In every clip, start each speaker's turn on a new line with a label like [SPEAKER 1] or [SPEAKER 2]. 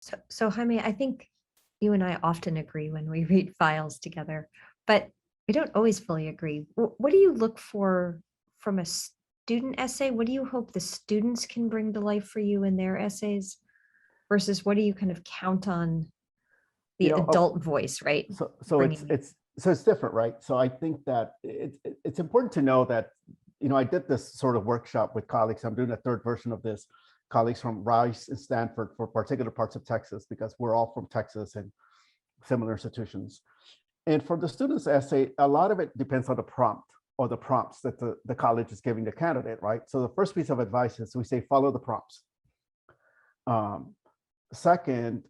[SPEAKER 1] So Jaime, I think you and I often agree when we read files together, but we don't always fully agree. What do you look for from a student essay? What do you hope the students can bring to life for you in their essays versus what do you kind of count on
[SPEAKER 2] You
[SPEAKER 1] the
[SPEAKER 2] know,
[SPEAKER 1] adult voice, right?
[SPEAKER 2] so it's
[SPEAKER 1] Bringing.
[SPEAKER 2] it's so it's different, right? So I think that it's important to know that, I did this sort of workshop with colleagues. I'm doing a third version of this, colleagues from Rice and Stanford for particular parts of Texas, because we're all from Texas and similar institutions. And for the student's essay, a lot of it depends on the prompt or the prompts that the college is giving the candidate, right? So the first piece of advice is we say, follow the prompts. Second,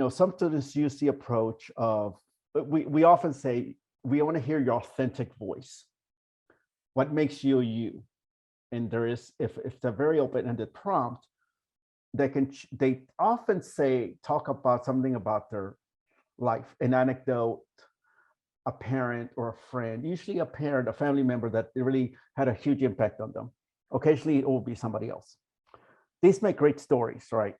[SPEAKER 2] some students use the approach of, we often say, we want to hear your authentic voice. What makes you you? And there is, if it's a very open-ended prompt, they often talk about something about their life, an anecdote, a parent or a friend, usually a parent, a family member that really had a huge impact on them. Occasionally it will be somebody else. These make great stories, right?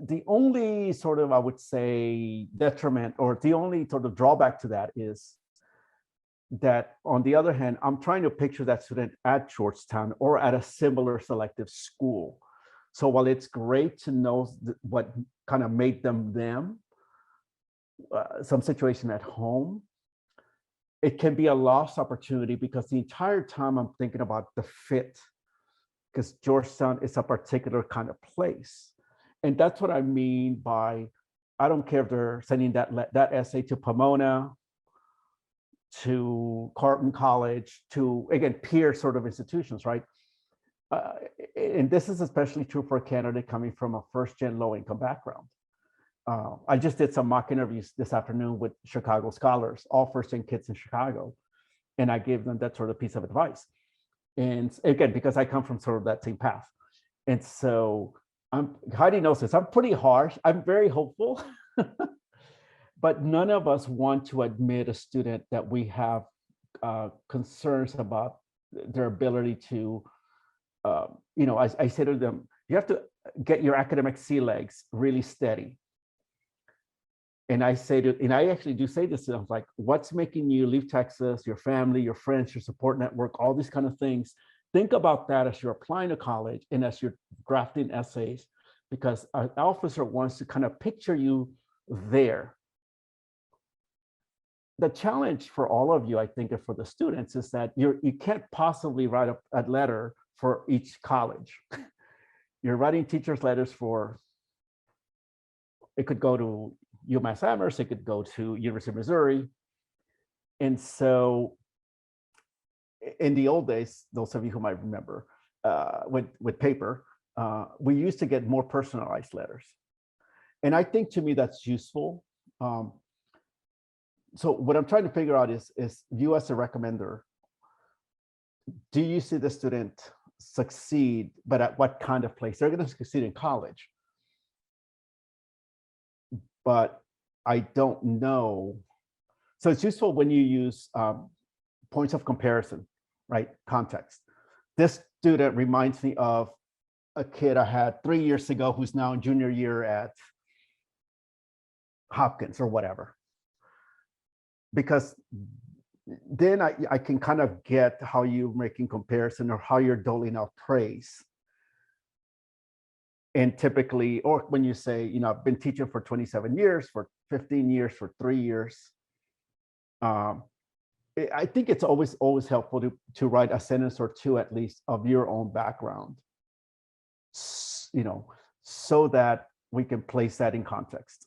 [SPEAKER 2] The only sort of, I would say, detriment, or the only sort of drawback to that is that, on the other hand, I'm trying to picture that student at Georgetown or at a similar selective school. So while it's great to know what kind of made them, some situation at home, it can be a lost opportunity because the entire time I'm thinking about the fit, because Georgetown is a particular kind of place. And that's what I mean by, I don't care if they're sending that essay to Pomona, to Carleton College, to, again, peer sort of institutions, right? And this is especially true for a candidate coming from a first-gen low-income background. I just did some mock interviews this afternoon with Chicago scholars, all first-gen kids in Chicago, and I gave them that sort of piece of advice. And again, because I come from sort of that same path. And so Heidi knows this, I'm pretty harsh, I'm very hopeful, but none of us want to admit a student that we have concerns about their ability to, I say to them, you have to get your academic sea legs really steady. And I actually do say this to them, like, what's making you leave Texas, your family, your friends, your support network, all these kind of things. Think about that as you're applying to college and as you're drafting essays, because an officer wants to kind of picture you there. The challenge for all of you, I think, and for the students, is that you can't possibly write a letter for each college. You're writing teachers' letters for, it could go to UMass Amherst, it could go to University of Missouri. And so in the old days, those of you who might remember, with paper, we used to get more personalized letters. And I think, to me, that's useful. So what I'm trying to figure out is you as a recommender, do you see the student succeed, but at what kind of place? They're going to succeed in college. But I don't know. So it's useful when you use points of comparison, right? Context. This student reminds me of a kid I had 3 years ago who's now in junior year at Hopkins or whatever. Because then I can kind of get how you're making comparison or how you're doling out praise. And typically, or when you say, I've been teaching for 27 years, for 15 years, for 3 years, I think it's always helpful to write a sentence or two, at least, of your own background, so that we can place that in context.